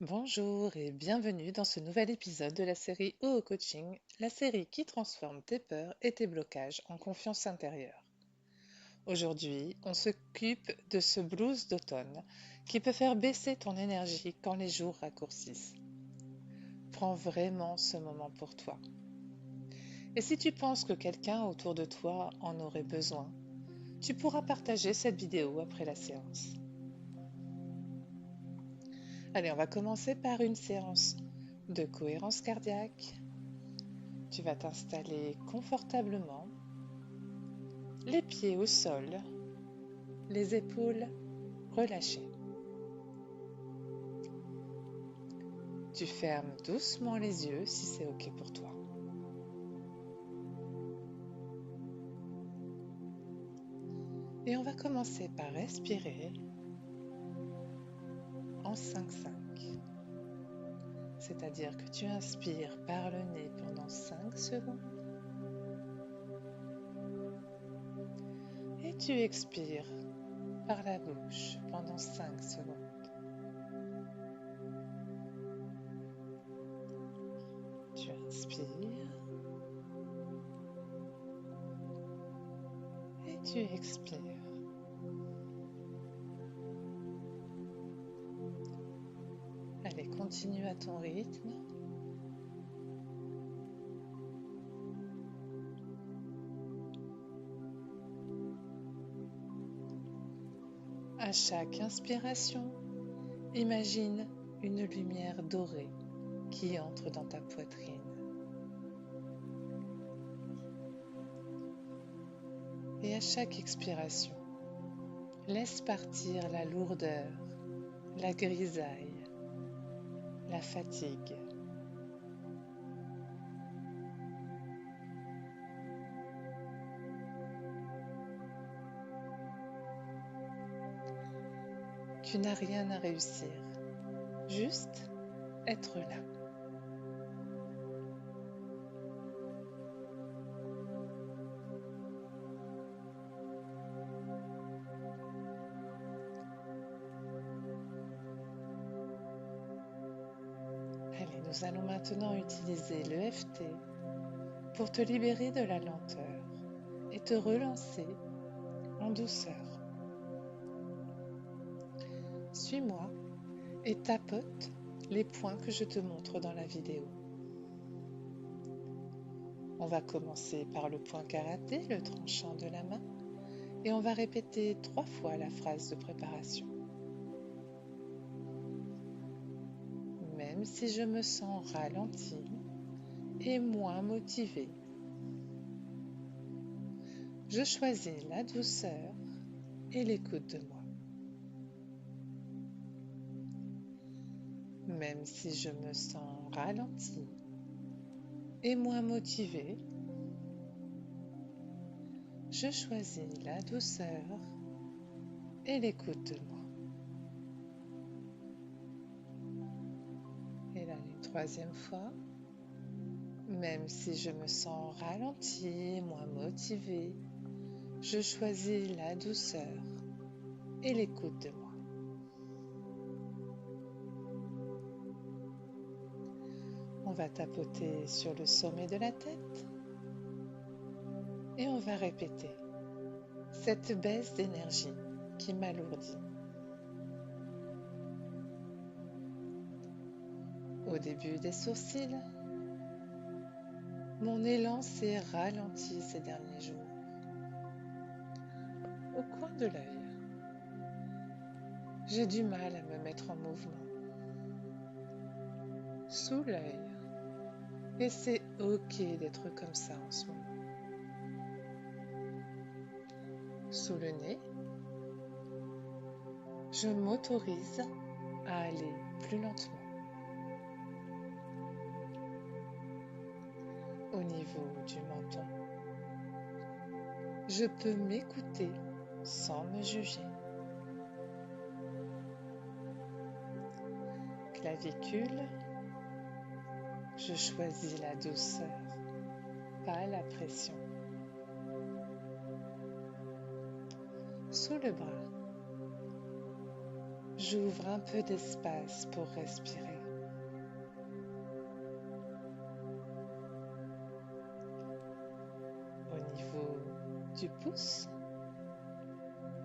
Bonjour et bienvenue dans ce nouvel épisode de la série OO Coaching, la série qui transforme tes peurs et tes blocages en confiance intérieure. Aujourd'hui, on s'occupe de ce blues d'automne qui peut faire baisser ton énergie quand les jours raccourcissent. Prends vraiment ce moment pour toi. Et si tu penses que quelqu'un autour de toi en aurait besoin, tu pourras partager cette vidéo après la séance. Allez, on va commencer par une séance de cohérence cardiaque. Tu vas t'installer confortablement, les pieds au sol, les épaules relâchées. Tu fermes doucement les yeux si c'est OK pour toi. Et on va commencer par respirer en 5-5. C'est-à-dire que tu inspires par le nez pendant 5 secondes et tu expires par la bouche pendant 5 secondes. Tu inspires et tu expires. Allez, continue à ton rythme. À chaque inspiration, imagine une lumière dorée qui entre dans ta poitrine. Et à chaque expiration, laisse partir la lourdeur, la grisaille, la fatigue. Tu n'as rien à réussir, juste être là. Allez, nous allons maintenant utiliser l'EFT pour te libérer de la lenteur et te relancer en douceur. Suis-moi et tapote les points que je te montre dans la vidéo. On va commencer par le point karaté, le tranchant de la main, et on va répéter 3 fois la phrase de préparation. Même si je me sens ralenti et moins motivé, je choisis la douceur et l'écoute de moi. Même si je me sens ralenti et moins motivé, je choisis la douceur et l'écoute de moi. Et là, une 3e fois. Même si je me sens ralenti, moins motivé, je choisis la douceur et l'écoute de moi. On va tapoter sur le sommet de la tête et on va répéter cette baisse d'énergie qui m'alourdit. Au début des sourcils, mon élan s'est ralenti ces derniers jours. Au coin de l'œil, j'ai du mal à me mettre en mouvement. Sous l'œil, et c'est OK d'être comme ça en ce moment. Sous le nez, je m'autorise à aller plus lentement. Au niveau du menton, je peux m'écouter sans me juger. Clavicule, je choisis la douceur, pas la pression. Sous le bras, j'ouvre un peu d'espace pour respirer. du pouce,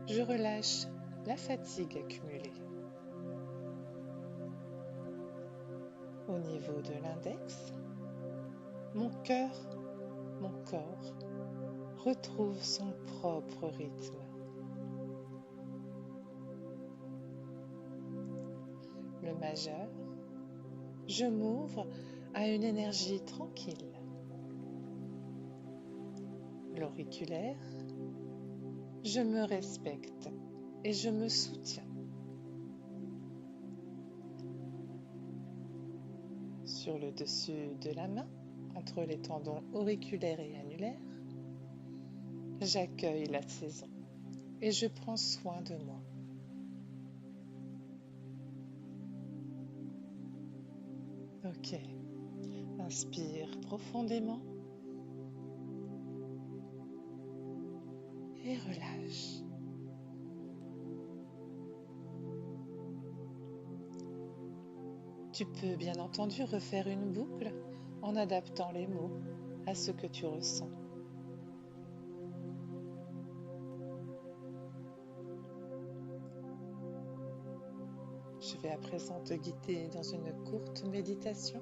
je relâche la fatigue accumulée. Au niveau de l'index, mon cœur, mon corps retrouve son propre rythme. Le majeur, je m'ouvre à une énergie tranquille. L'auriculaire, je me respecte et je me soutiens. Sur le dessus de la main, entre les tendons auriculaires et annulaires, j'accueille la saison et je prends soin de moi. Ok, inspire profondément et relâche. Tu peux bien entendu refaire une boucle en adaptant les mots à ce que tu ressens. Je vais à présent te guider dans une courte méditation.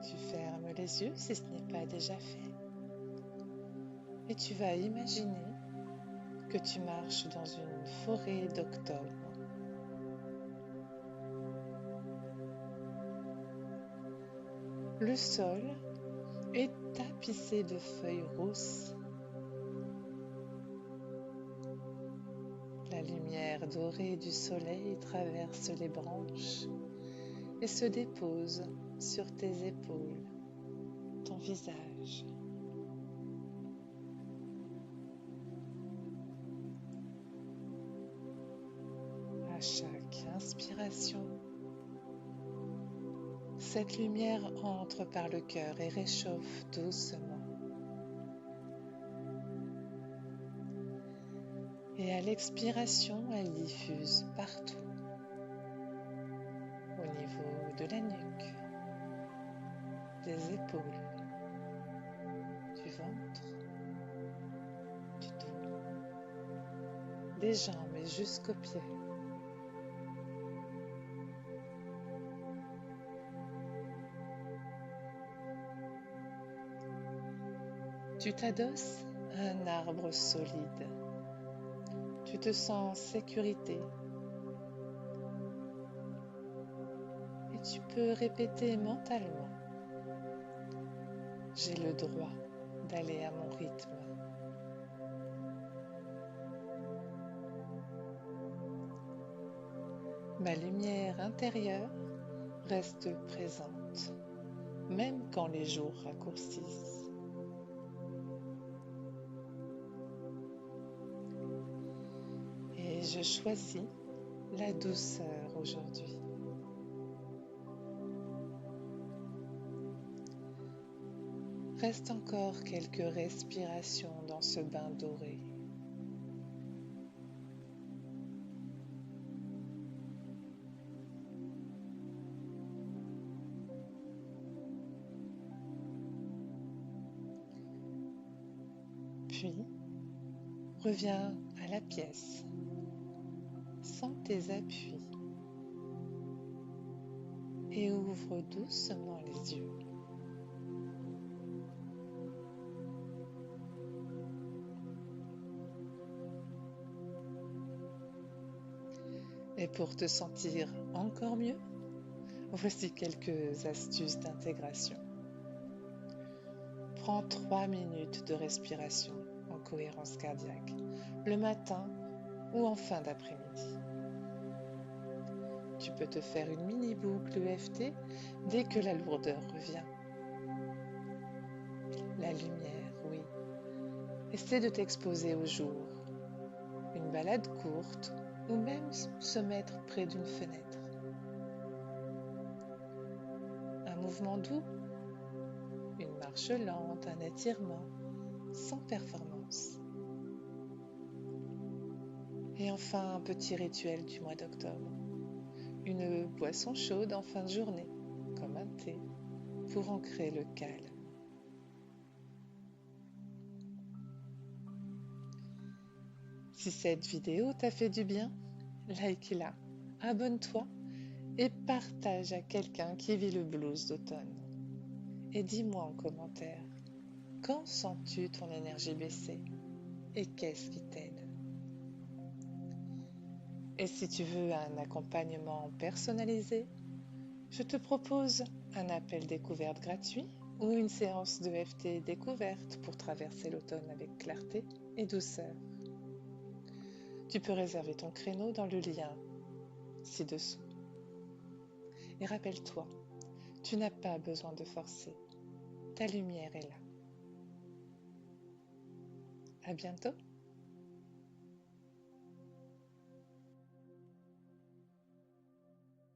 Tu fermes les yeux si ce n'est pas déjà fait. Et tu vas imaginer que tu marches dans une forêt d'octobre. Le sol est tapissé de feuilles rousses. La lumière dorée du soleil traverse les branches et se dépose sur tes épaules, ton visage. À chaque inspiration, cette lumière entre par le cœur et réchauffe doucement. Et à l'expiration, elle diffuse partout, au niveau de la nuque, des épaules, du ventre, du dos, des jambes et jusqu'aux pieds. Tu t'adosses à un arbre solide. Tu te sens en sécurité. Et tu peux répéter mentalement: j'ai le droit d'aller à mon rythme. Ma lumière intérieure reste présente, même quand les jours raccourcissent. Et je choisis la douceur aujourd'hui. Reste encore quelques respirations dans ce bain doré. Puis, reviens à la pièce. Sens tes appuis et ouvre doucement les yeux. Et pour te sentir encore mieux, voici quelques astuces d'intégration. Prends 3 minutes de respiration en cohérence cardiaque, le matin ou en fin d'après-midi. Tu peux te faire une mini boucle EFT dès que la lourdeur revient. La lumière, oui. Essaie de t'exposer au jour. Une balade courte ou même se mettre près d'une fenêtre. Un mouvement doux, une marche lente, un étirement, sans performance. Et enfin, un petit rituel du mois d'octobre. Une boisson chaude en fin de journée, comme un thé, pour ancrer le calme. Si cette vidéo t'a fait du bien, like-la, abonne-toi et partage à quelqu'un qui vit le blues d'automne. Et dis-moi en commentaire, quand sens-tu ton énergie baisser et qu'est-ce qui t'aide? Et si tu veux un accompagnement personnalisé, je te propose un appel découverte gratuit ou une séance de FT découverte pour traverser l'automne avec clarté et douceur. Tu peux réserver ton créneau dans le lien ci-dessous. Et rappelle-toi, tu n'as pas besoin de forcer. Ta lumière est là. À bientôt!